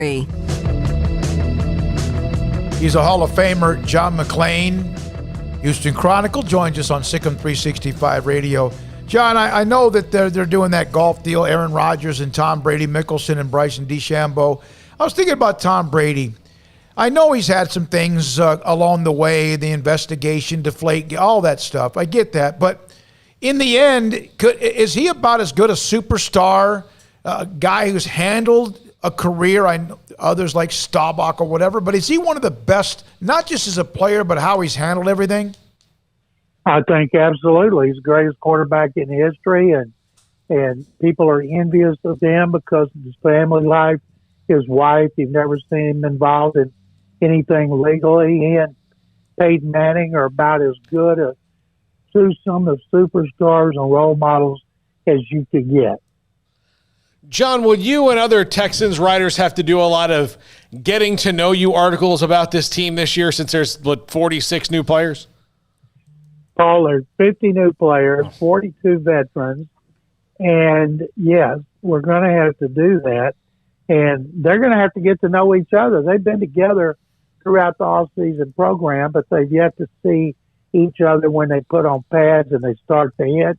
He's a Hall of Famer, John McClain. Houston Chronicle joins us on SicEm365 Radio. John, I know that they're doing that golf deal, Aaron Rodgers and Tom Brady, Mickelson and Bryson DeChambeau. I was thinking about Tom Brady. I know he's had some things along the way, the investigation, deflate, all that stuff. I get that. But in the end, is he about as good a superstar, a guy who's handled a career? I know others like Staubach or whatever, but is he one of the best, not just as a player, but how he's handled everything? I think absolutely. He's the greatest quarterback in history, and people are envious of him because of his family life, his wife. You've never seen him involved in anything legally. He and Peyton Manning are about as good a twosome of superstars and role models as you could get. John, will you and other Texans writers have to do a lot of getting to know you articles about this team this year since there's 46 new players? Paul, there's 50 new players, 42 veterans, and yes, we're going to have to do that, and they're going to have to get to know each other. They've been together throughout the off-season program, but they've yet to see each other when they put on pads and they start to hit.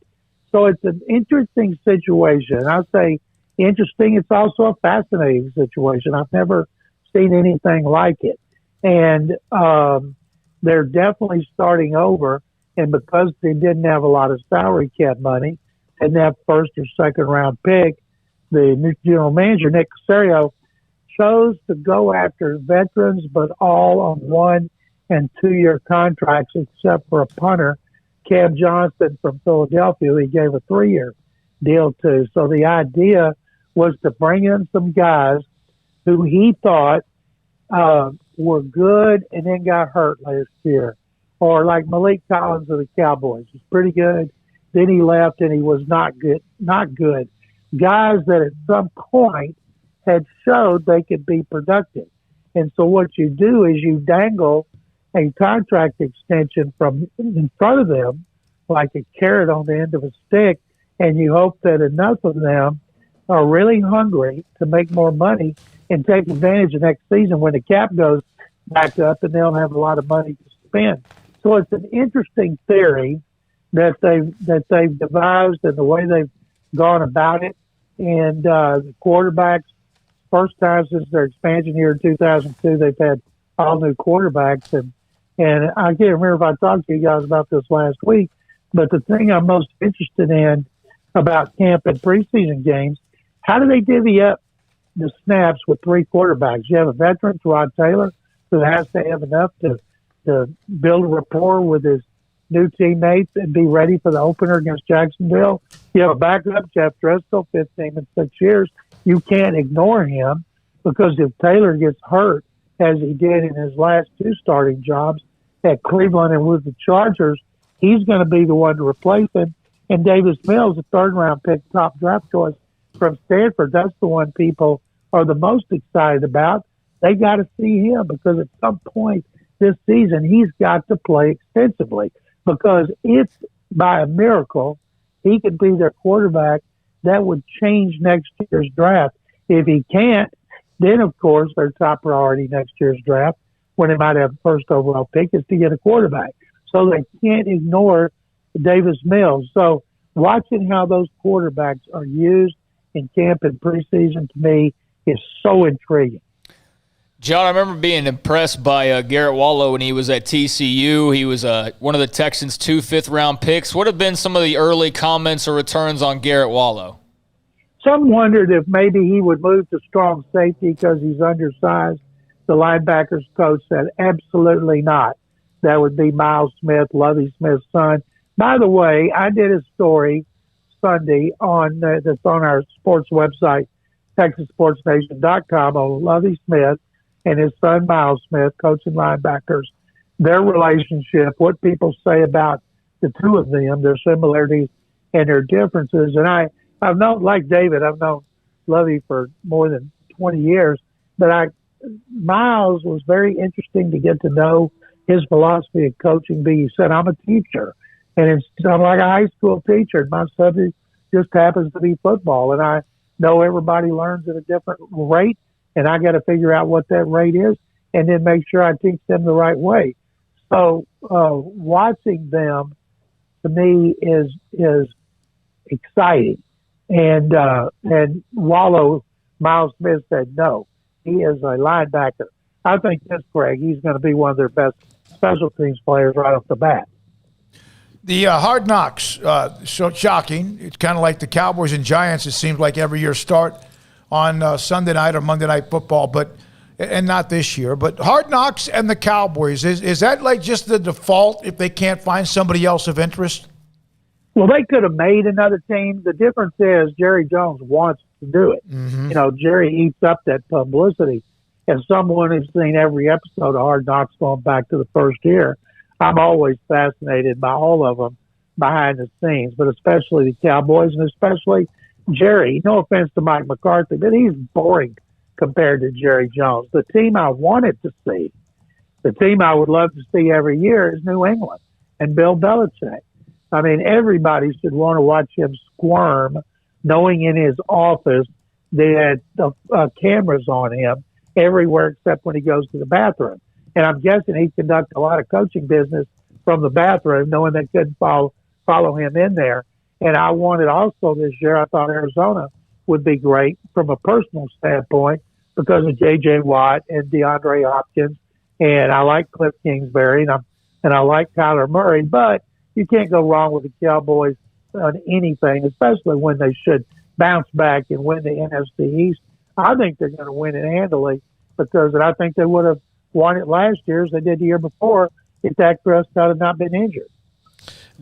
So it's an interesting situation. I say interesting. It's also a fascinating situation. I've never seen anything like it. And they're definitely starting over. And because they didn't have a lot of salary cap money, and that first or second round pick, the new general manager, Nick Caserio, chose to go after veterans, but all on 1 and 2 year contracts, except for a punter, Cam Johnston from Philadelphia, who he gave a 3-year deal to. So the idea was to bring in some guys who he thought were good and then got hurt last year. Or like Malik Collins of the Cowboys. He's pretty good. Then he left and he was not good. Guys that at some point had showed they could be productive. And so what you do is you dangle a contract extension from in front of them like a carrot on the end of a stick, and you hope that enough of them are really hungry to make more money and take advantage of next season when the cap goes back up and they'll have a lot of money to spend. So it's an interesting theory that they've devised and the way they've gone about it. And the quarterbacks, first time since their expansion year in 2002, they've had all new quarterbacks. And I can't remember if I talked to you guys about this last week, but the thing I'm most interested in about camp and preseason games, how do they divvy up the snaps with 3 quarterbacks? You have a veteran, Rod Taylor, who has to have enough to build a rapport with his new teammates and be ready for the opener against Jacksonville. You have a backup, Jeff Driscoll, 15 and 6 years. You can't ignore him because if Taylor gets hurt, as he did in his last 2 starting jobs at Cleveland and with the Chargers, he's going to be the one to replace him. And Davis Mills, a 3rd-round pick, top draft choice from Stanford, that's the one people are the most excited about. They got to see him because at some point this season, he's got to play extensively because if by a miracle he could be their quarterback, that would change next year's draft. If he can't, then of course their top priority next year's draft, when they might have the 1st overall pick, is to get a quarterback. So they can't ignore Davis Mills. So watching how those quarterbacks are used in camp and preseason to me is so intriguing. John, I remember being impressed by Garrett Wallow when he was at TCU. He was one of the Texans' 2 5th-round picks. What have been some of the early comments or returns on Garrett Wallow? Some wondered if maybe he would move to strong safety because he's undersized. The linebackers coach said absolutely not. That would be Miles Smith, Lovie Smith's son. By the way, I did a story Sunday that's on our sports website, TexasSportsNation.com, on Lovie Smith and his son Miles Smith, coaching linebackers, their relationship, what people say about the two of them, their similarities and their differences. And I've known, like David, I've known Lovie for more than 20 years, but Miles was very interesting to get to know his philosophy of coaching. He said, I'm a teacher, and I'm like a high school teacher. My subject just happens to be football, and I know everybody learns at a different rate and I got to figure out what that rate is, and then make sure I teach them the right way. So watching them, to me, is exciting. And Wallow, Miles Smith said no. He is a linebacker. I think this, Craig, he's going to be one of their best special teams players right off the bat. The Hard Knocks, so shocking. It's kind of like the Cowboys and Giants, it seems like every year start on Sunday night or Monday Night Football, and not this year. But Hard Knocks and the Cowboys, is that like just the default if they can't find somebody else of interest? Well, they could have made another team. The difference is Jerry Jones wants to do it. Mm-hmm. You know, Jerry eats up that publicity. As someone who's seen every episode of Hard Knocks going back to the first year, I'm always fascinated by all of them behind the scenes, but especially the Cowboys and especially Jerry. No offense to Mike McCarthy, but he's boring compared to Jerry Jones. The team I wanted to see, the team I would love to see every year is New England and Bill Belichick. I mean, everybody should want to watch him squirm, knowing in his office they had cameras on him everywhere except when he goes to the bathroom. And I'm guessing he conducts a lot of coaching business from the bathroom, knowing they couldn't follow him in there. And I wanted also this year, I thought Arizona would be great from a personal standpoint because of J.J. Watt and DeAndre Hopkins. And I like Cliff Kingsbury and I like Kyler Murray. But you can't go wrong with the Cowboys on anything, especially when they should bounce back and win the NFC East. I think they're going to win it handily because I think they would have won it last year as they did the year before if Dak Prescott had not been injured.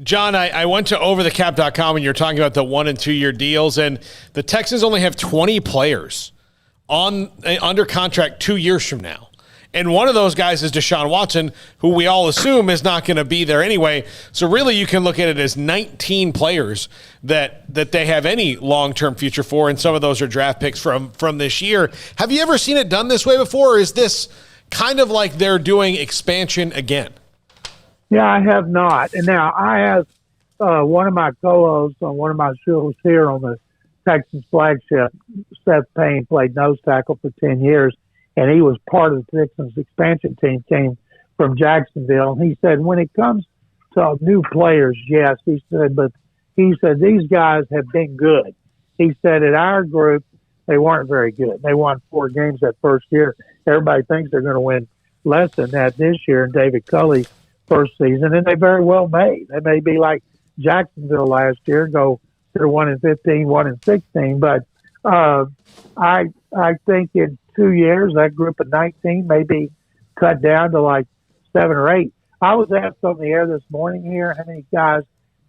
John, I went to overthecap.com and you're talking about the 1 and 2 year deals, and the Texans only have 20 players under contract 2 years from now. And one of those guys is Deshaun Watson, who we all assume is not going to be there anyway. So really you can look at it as 19 players that they have any long-term future for, and some of those are draft picks from this year. Have you ever seen it done this way before, or is this kind of like they're doing expansion again? Yeah, I have not. And now I asked one of my co-hosts on one of my shows here on the Texans flagship, Seth Payne, played nose tackle for 10 years. And he was part of the Texans expansion team, came from Jacksonville. And he said, when it comes to new players, yes, he said, but he said, these guys have been good. He said, at our group, they weren't very good. They won 4 games that first year. Everybody thinks they're going to win less than that this year in David Culley's first season, and they very well may. They may be like Jacksonville last year, go to 1-15, 1-16. But I think in 2 years, that group of 19 may be cut down to like 7 or 8. I was asked on the air this morning here how many guys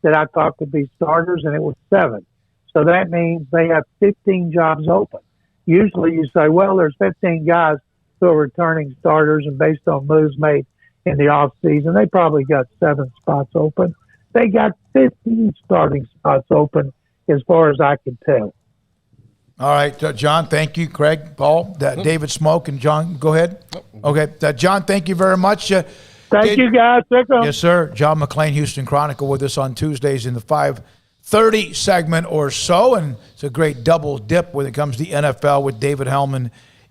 that I thought could be starters, and it was 7. So that means they have 15 jobs open. Usually you say, well, there's 15 guys who are returning starters, and based on moves made in the off season, they probably got 7 spots open. They got 15 starting spots open as far as I can tell. All right, John, thank you. Craig, Paul, David Smoak, and John, go ahead. Okay, John, thank you very much. Thank you, guys. Yes, sir. John McClain, Houston Chronicle, with us on Tuesdays in the 5:30 segment or so, and it's a great double dip when it comes to the NFL with David Hellman